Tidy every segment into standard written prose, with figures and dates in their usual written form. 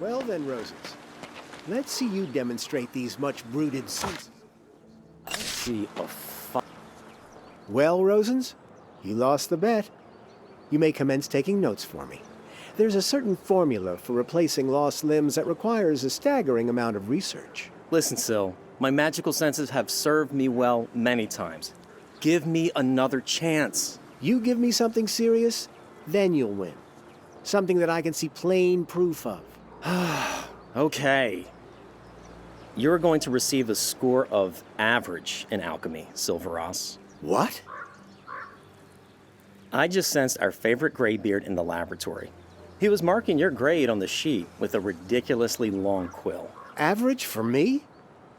Well then, Rosens, let's see you demonstrate these much-bruited senses. I see a Well, Rosens, you lost the bet. You may commence taking notes for me. There's a certain formula for replacing lost limbs that requires a staggering amount of research. Listen, Sil, my magical senses have served me well many times. Give me another chance. You give me something serious, then you'll win. Something that I can see plain proof of. Okay. You're going to receive a score of average in alchemy, Silveros. What? I just sensed our favorite graybeard in the laboratory. He was marking your grade on the sheet with a ridiculously long quill. Average for me?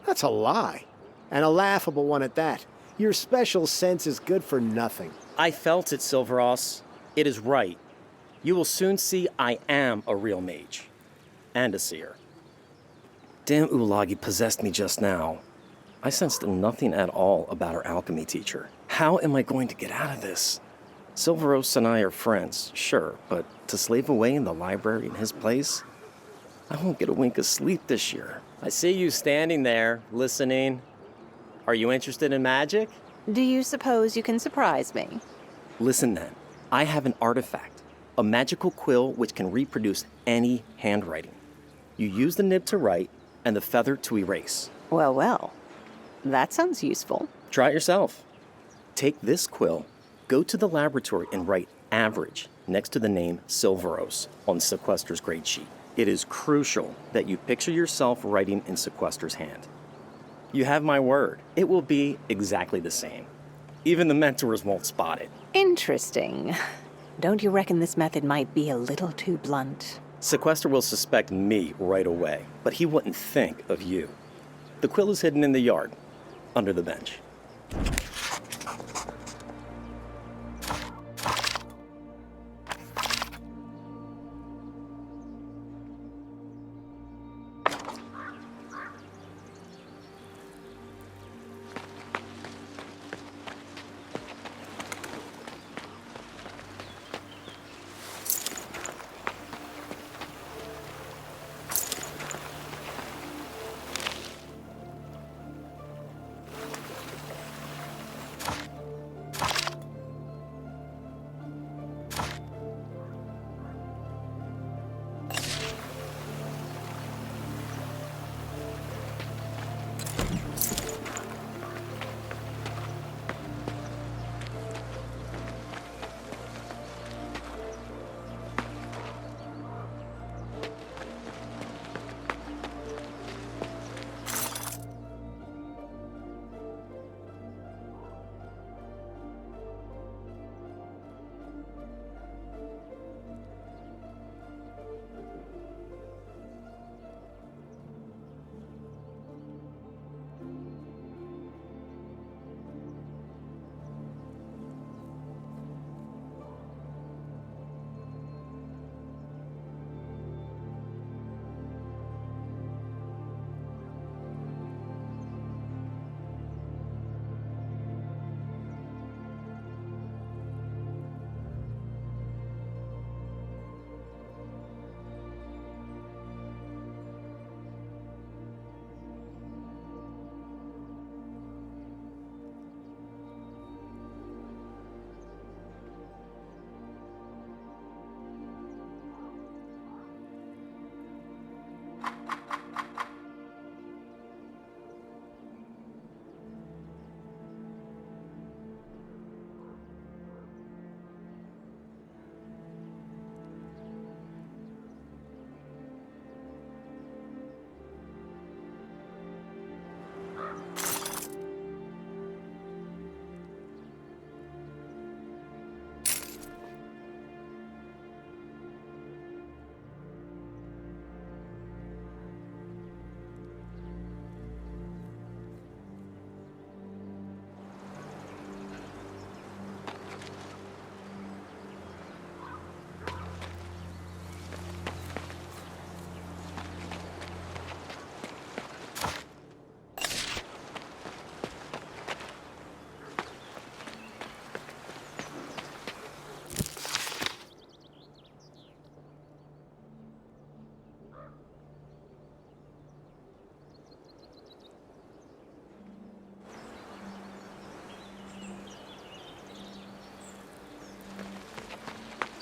That's a lie. And a laughable one at that. Your special sense is good for nothing. I felt it, Silveros. It is right. You will soon see I am a real mage. And a seer. Damn Ulagi possessed me just now. I sensed nothing at all about our alchemy teacher. How am I going to get out of this? Silveros and I are friends, sure, but to slave away in the library in his place? I won't get a wink of sleep this year. I see you standing there, listening. Are you interested in magic? Do you suppose you can surprise me? Listen then, I have an artifact, a magical quill which can reproduce any handwriting. You use the nib to write and the feather to erase. Well, well. That sounds useful. Try it yourself. Take this quill, go to the laboratory and write average next to the name Silveros on Sequester's grade sheet. It is crucial that you picture yourself writing in Sequester's hand. You have my word. It will be exactly the same. Even the mentors won't spot it. Interesting. Don't you reckon this method might be a little too blunt? Sequester will suspect me right away, but he wouldn't think of you. The quill is hidden in the yard, under the bench.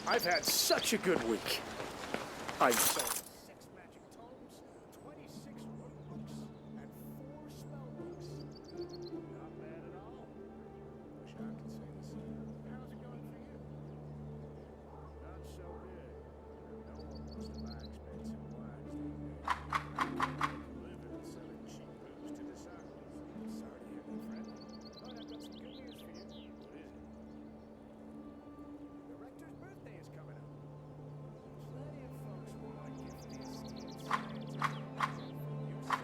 I've had such a good week. I've sold 6 magic tomes, 26 workbooks, and 4 spellbooks. Not bad at all. Wish I could say the same. How's it going for you? Not so good. No one wants to buy expensive wines these days. I can't make a living selling cheap booze to disciples. Sorry to hear that, friend. But I've got some good news for you. What is it? The rector's birthday is coming up. Plenty of folks will want to gift the esteemed scientist from you seven.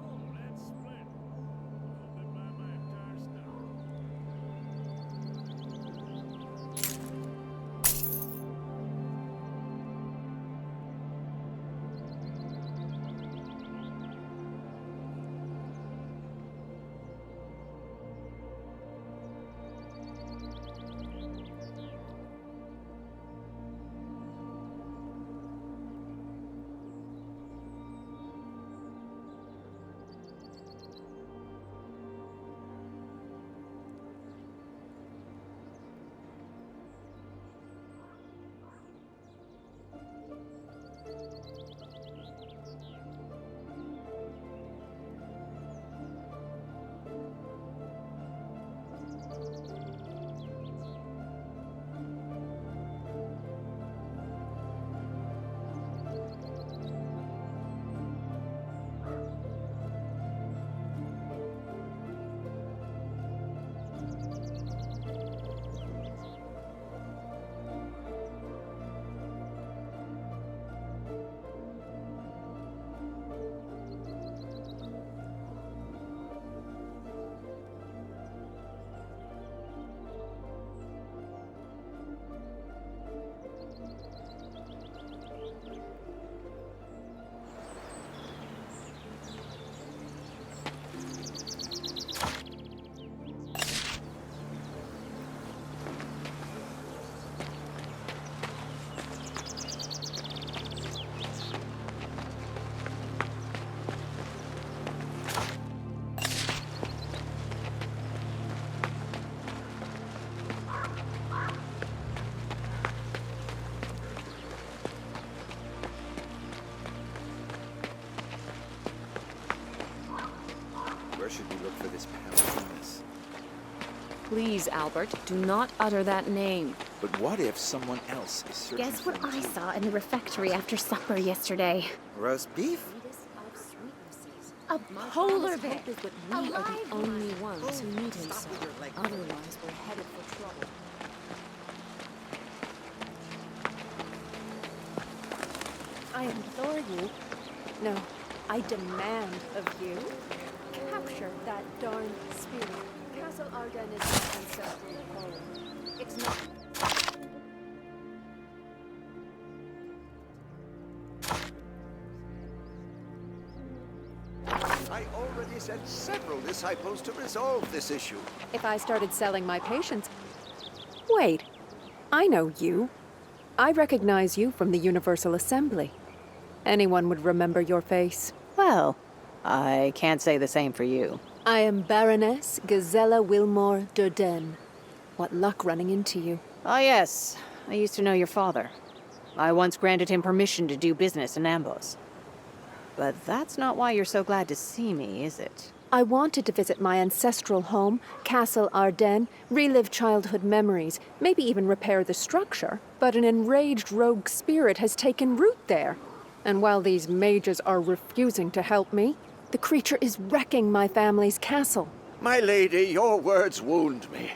Oh, that's splendid. Hope they buy my entire stuff. Where should we look for this Paladinus? Please, Albert, do not utter that name. But what if someone else is searching Guess for what him I too? saw in the refectory after supper yesterday? Roast beef? A polar bear. Hope is that A we are live the only ones who meet him stop so. with your leg. Otherwise, we're headed for trouble. I implore you. No, I demand of you. Capture that darn spirit. Castle Arden is my ancestral home. It's not. I already sent several disciples to resolve this issue. If I started selling my patients... Wait, I know you. I recognize you from the Universal Assembly. Anyone would remember your face. Well, I can't say the same for you. I am Baroness Gazella Wilmore Durden. What luck running into you. Oh, yes. I used to know your father. I once granted him permission to do business in Ambos. But that's not why you're so glad to see me, is it? I wanted to visit my ancestral home, Castle Arden, relive childhood memories, maybe even repair the structure. But an enraged rogue spirit has taken root there. And while these mages are refusing to help me, the creature is wrecking my family's castle. My lady, your words wound me.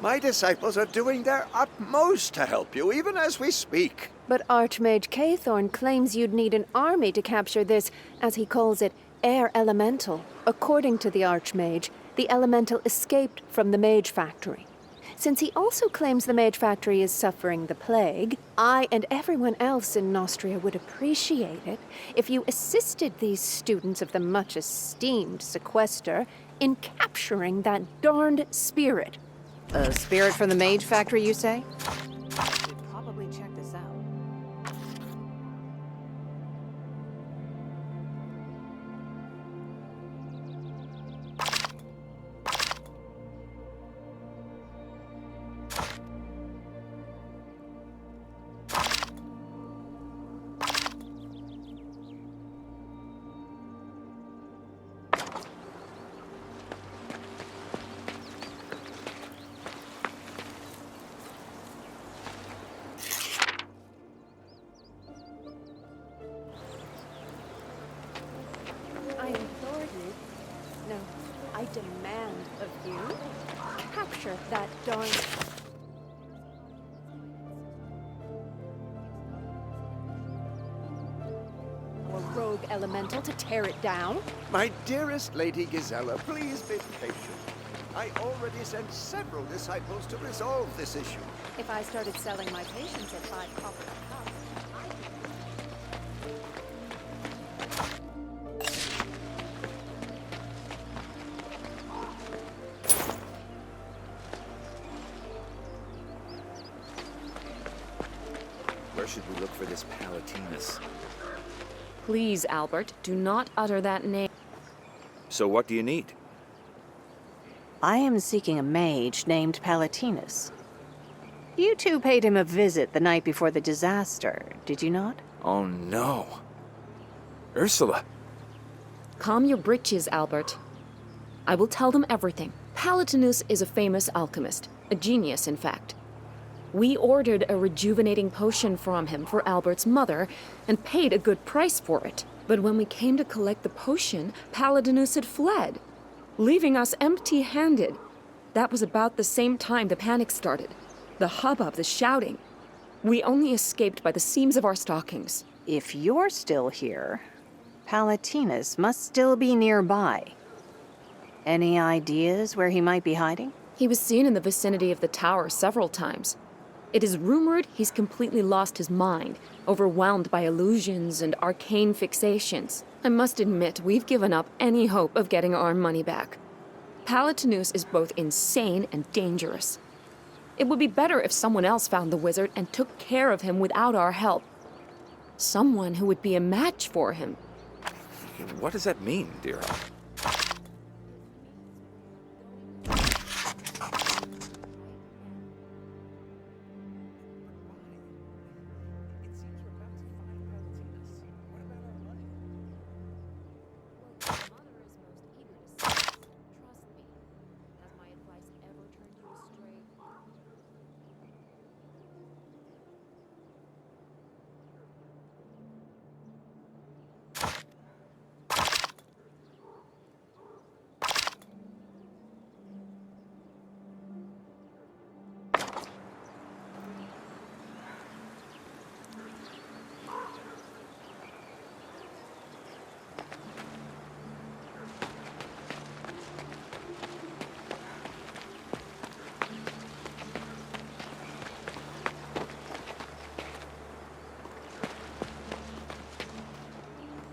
My disciples are doing their utmost to help you, even as we speak. But Archmage Cathorn claims you'd need an army to capture this, as he calls it, air elemental. According to the Archmage, the elemental escaped from the Mage Factory. Since he also claims the Mage Factory is suffering the plague, I and everyone else in Nostria would appreciate it if you assisted these students of the much-esteemed sequester in capturing that darned spirit. A spirit from the Mage Factory, you say? Should probably check this out. demand of you, capture that darn... Or rogue elemental to tear it down? My dearest Lady Gisela, please be patient. I already sent several disciples to resolve this issue. If I started selling my patience at 5 copper a cup, Where should we look for this Palatinus? Please, Albert, do not utter that name. So what do you need? I am seeking a mage named Palatinus. You two paid him a visit the night before the disaster, did you not? Oh no. Ursula. Calm your britches, Albert. I will tell them everything. Palatinus is a famous alchemist, a genius, in fact. We ordered a rejuvenating potion from him for Albert's mother and paid a good price for it. But when we came to collect the potion, Palatinus had fled, leaving us empty-handed. That was about the same time the panic started. The hubbub, the shouting. We only escaped by the seams of our stockings. If you're still here, Palatinus must still be nearby. Any ideas where he might be hiding? He was seen in the vicinity of the tower several times. It is rumored he's completely lost his mind, overwhelmed by illusions and arcane fixations. I must admit, we've given up any hope of getting our money back. Palatinus is both insane and dangerous. It would be better if someone else found the wizard and took care of him without our help. Someone who would be a match for him. What does that mean, dear?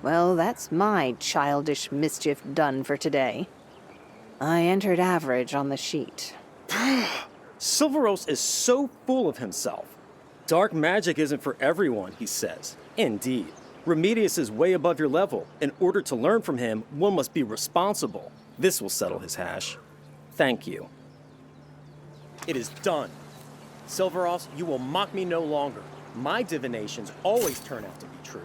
Well, that's my childish mischief done for today. I entered average on the sheet. Silveros is so full of himself. Dark magic isn't for everyone, he says. Indeed. Remedius is way above your level. In order to learn from him, one must be responsible. This will settle his hash. Thank you. It is done. Silveros, you will mock me no longer. My divinations always turn out to be true.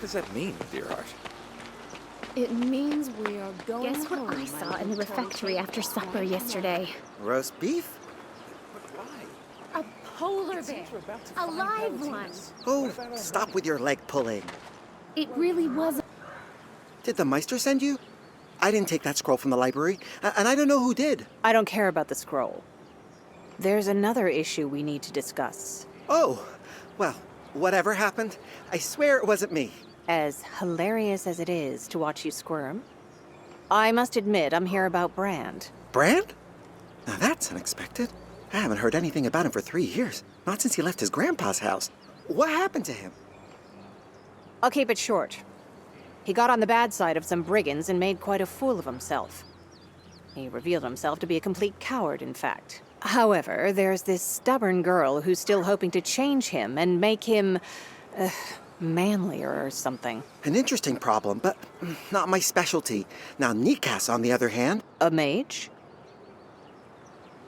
does that mean, dear heart? It means we are going Guess what home, I saw my in the little refectory turtle. after supper yesterday? Roast beef? But why? A polar bear. A live one. Oh, stop with your leg pulling. It really was. Did the Meister send you? I didn't take that scroll from the library, and I don't know who did. I don't care about the scroll. There's another issue we need to discuss. Oh, well, whatever happened, I swear it wasn't me. As hilarious as it is to watch you squirm, I must admit I'm here about Brand. Brand? Now that's unexpected. I haven't heard anything about him for 3 years. Not since he left his grandpa's house. What happened to him? I'll keep it short. He got on the bad side of some brigands and made quite a fool of himself. He revealed himself to be a complete coward, in fact. However, there's this stubborn girl who's still hoping to change him and make him, manlier or something. An interesting problem, but not my specialty. Now, Nikas, on the other hand... A mage?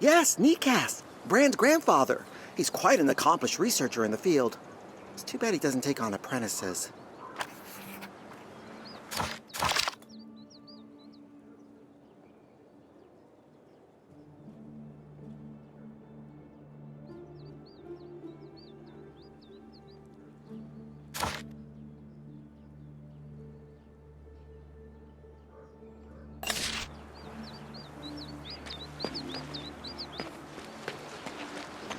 Yes, Nikas, Brand's grandfather. He's quite an accomplished researcher in the field. It's too bad he doesn't take on apprentices.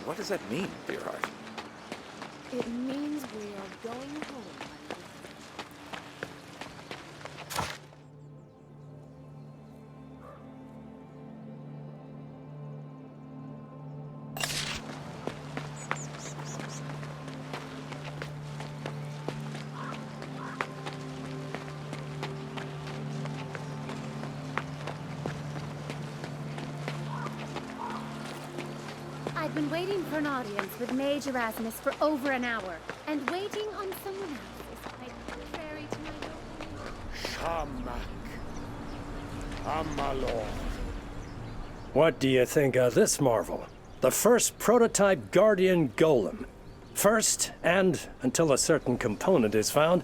What does that mean, dear heart? It means we are going home, my little. I've been waiting for an audience with Mage Erasmus for over an hour, and waiting on someone else is like contrary to my noble. Shamak. Amalor. What do you think of this marvel? The first prototype Guardian Golem. First, and until a certain component is found,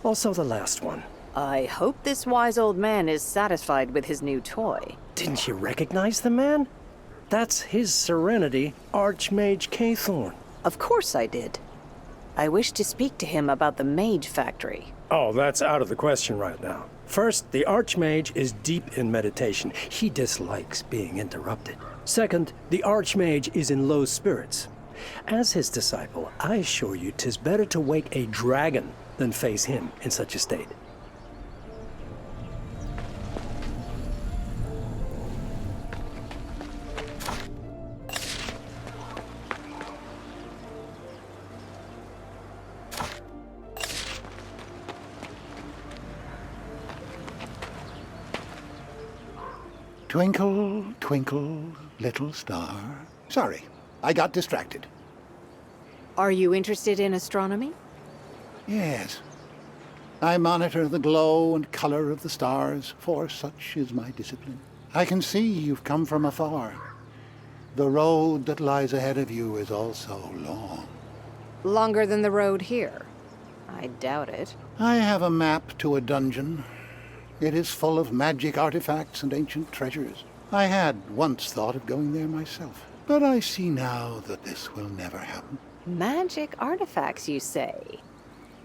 also the last one. I hope this wise old man is satisfied with his new toy. Didn't you recognize the man? That's His Serenity, Archmage Katharine. Of course I did. I wish to speak to him about the Mage Factory. Oh, that's out of the question right now. First, the Archmage is deep in meditation. He dislikes being interrupted. Second, the Archmage is in low spirits. As his disciple, I assure you 'tis better to wake a dragon than face him in such a state. Twinkle, twinkle, little star. Sorry, I got distracted. Are you interested in astronomy? Yes. I monitor the glow and color of the stars, for such is my discipline. I can see you've come from afar. The road that lies ahead of you is also long. Longer than the road here. I doubt it. I have a map to a dungeon. It is full of magic artifacts and ancient treasures. I had once thought of going there myself, but I see now that this will never happen. Magic artifacts, you say?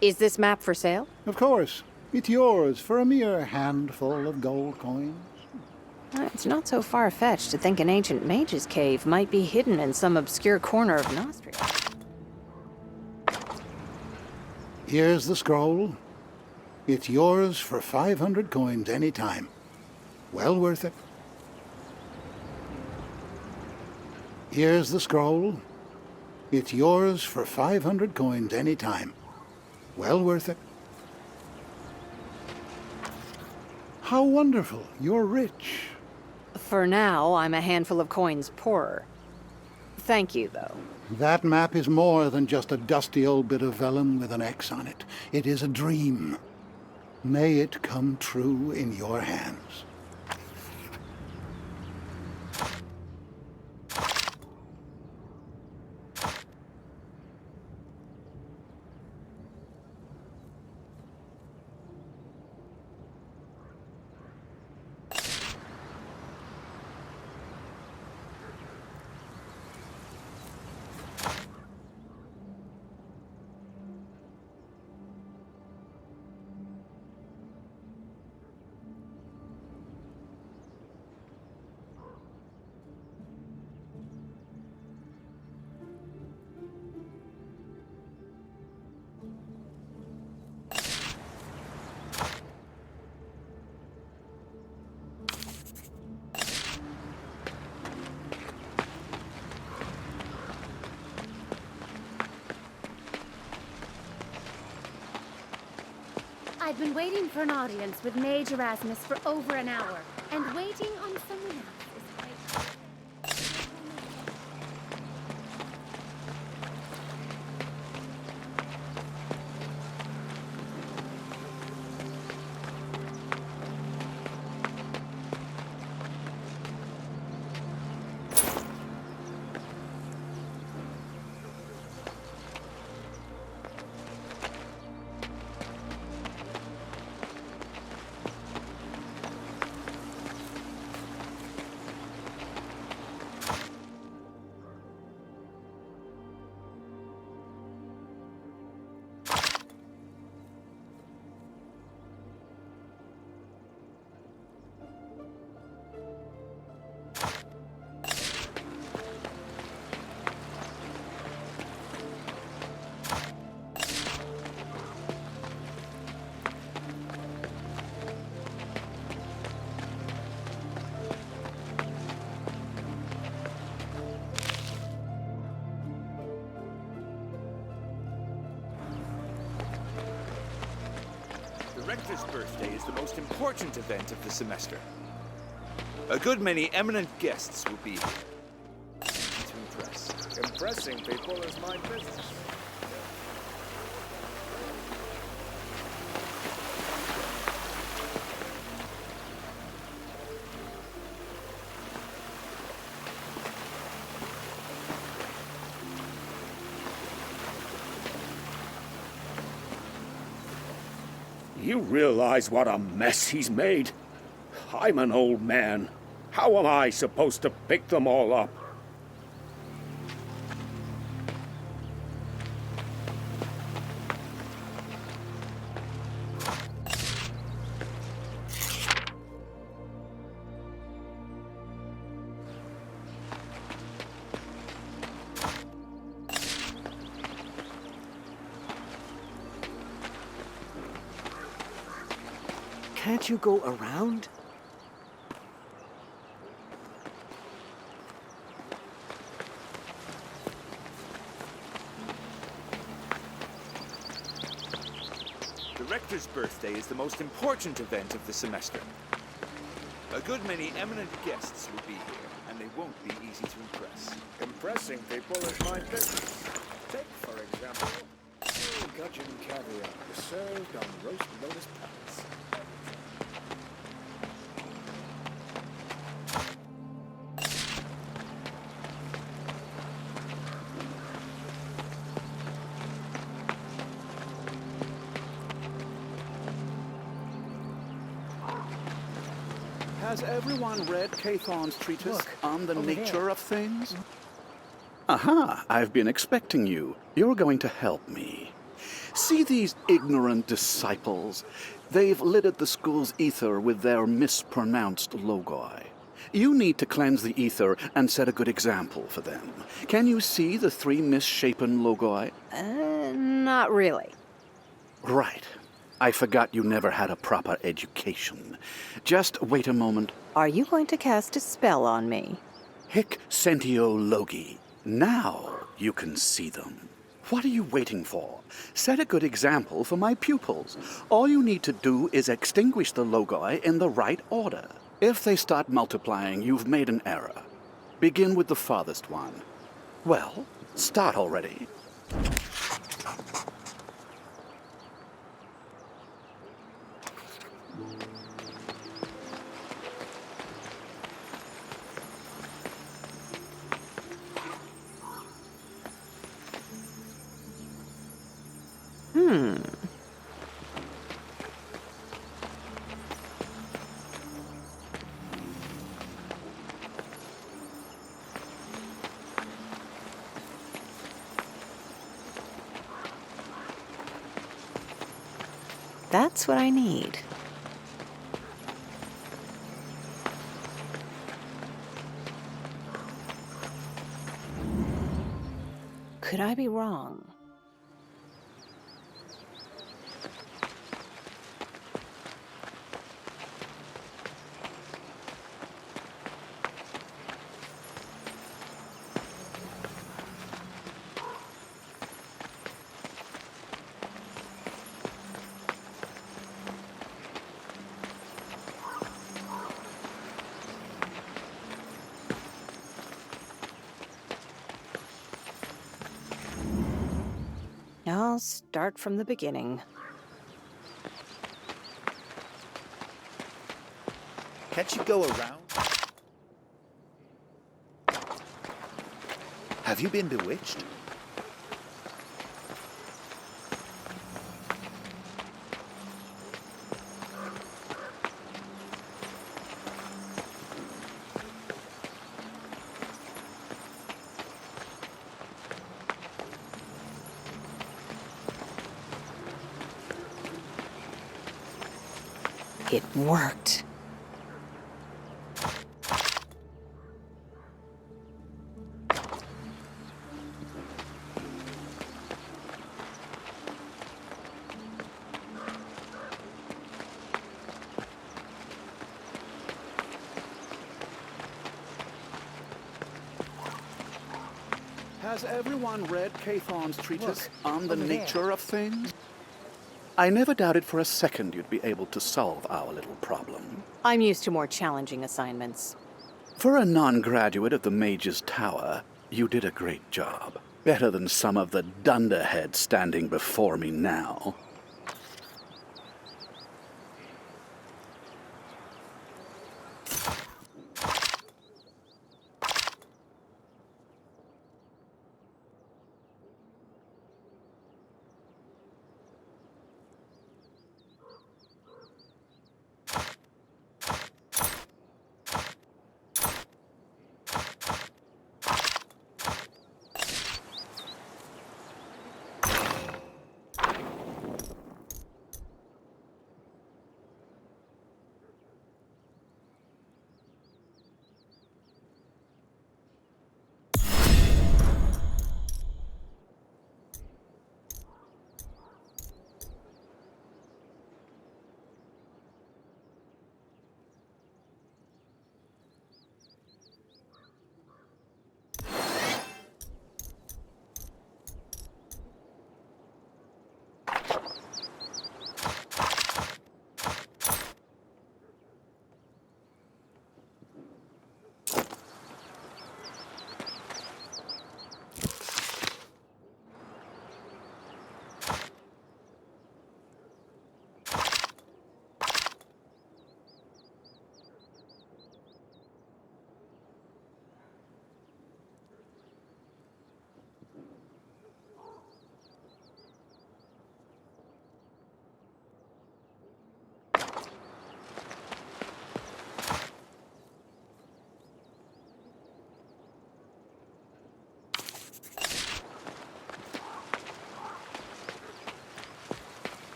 Is this map for sale? Of course. It's yours for a mere handful of gold coins. It's not so far-fetched to think an ancient mage's cave might be hidden in some obscure corner of Nostria. Here's the scroll. It's yours for 500 coins any time. Well worth it. Here's the scroll. It's yours for 500 coins any time. Well worth it. How wonderful. You're rich. For now, I'm a handful of coins poorer. Thank you, though. That map is more than just a dusty old bit of vellum with an X on it. It is a dream. May it come true in your hands. I've been waiting for an audience with Mage Erasmus for over an hour, and waiting on someone else is quite... The Rector's birthday is the most important event of the semester. A good many eminent guests will be here. Easy to impress. Impressing people is my business. You realize what a mess he's made? I'm an old man. How am I supposed to pick them all up? Can't you go around? The Rector's birthday is the most important event of the semester. A good many eminent guests will be here, and they won't be easy to impress. Impressing people is my business. Take, for example, gudgeon caviar served on roast lotus pellets. Has everyone read Cathon's treatise on the over nature there. of things? Aha, I've been expecting you. You're going to help me. See these ignorant disciples? They've littered the school's ether with their mispronounced logoi. You need to cleanse the ether and set a good example for them. Can you see the 3 misshapen logoi? Not really. Right. I forgot you never had a proper education. Just wait a moment. Are you going to cast a spell on me? Hic sentio logi. Now you can see them. What are you waiting for? Set a good example for my pupils. All you need to do is extinguish the logoi in the right order. If they start multiplying, you've made an error. Begin with the farthest one. Well, start already. That's what I need. Could I be wrong? I'll start from the beginning. Can't you go around? Have you been bewitched? It worked. Has everyone read Cathon's treatise on the nature of things? I never doubted for a second you'd be able to solve our little problem. I'm used to more challenging assignments. For a non-graduate of the Mage's Tower, you did a great job. Better than some of the dunderheads standing before me now.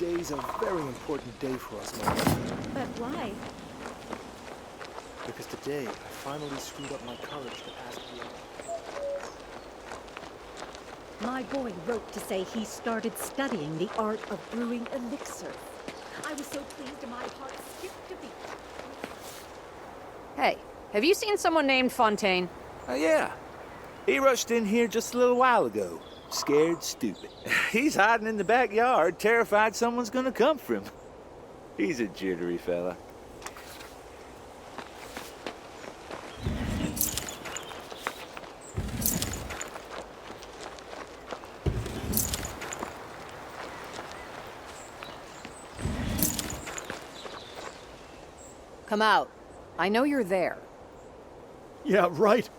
Today's a very important day for us, Mom. But why? Because today I finally screwed up my courage to ask the My boy wrote to say he started studying the art of brewing elixir. I was so pleased and my heart skipped a beat. Hey, have you seen someone named Fontaine? Yeah. He rushed in here just a little while ago. Scared stupid. He's hiding in the backyard, terrified someone's gonna come for him. He's a jittery fella. Come out. I know you're there. Yeah, right.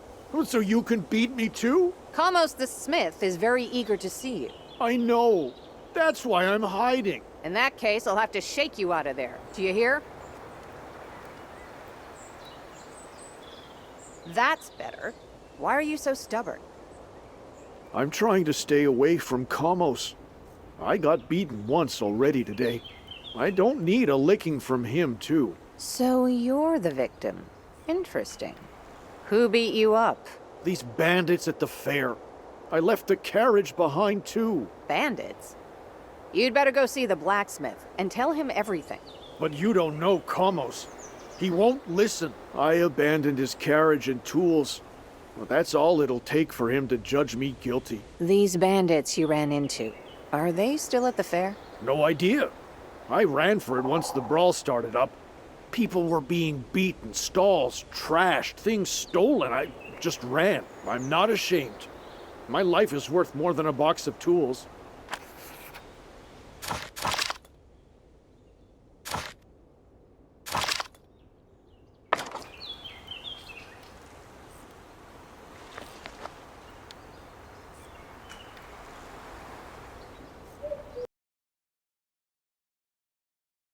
So you can beat me too? Kamos the smith is very eager to see you. I know. That's why I'm hiding. In that case, I'll have to shake you out of there. Do you hear? That's better. Why are you so stubborn? I'm trying to stay away from Kamos. I got beaten once already today. I don't need a licking from him, too. So you're the victim. Interesting. Who beat you up? These bandits at the fair. I left the carriage behind, too. Bandits? You'd better go see the blacksmith and tell him everything. But you don't know Kamos. He won't listen. I abandoned his carriage and tools. Well, that's all it'll take for him to judge me guilty. These bandits you ran into, are they still at the fair? No idea. I ran for it once the brawl started up. People were being beaten, stalls trashed, things stolen. I just ran. I'm not ashamed. My life is worth more than a box of tools.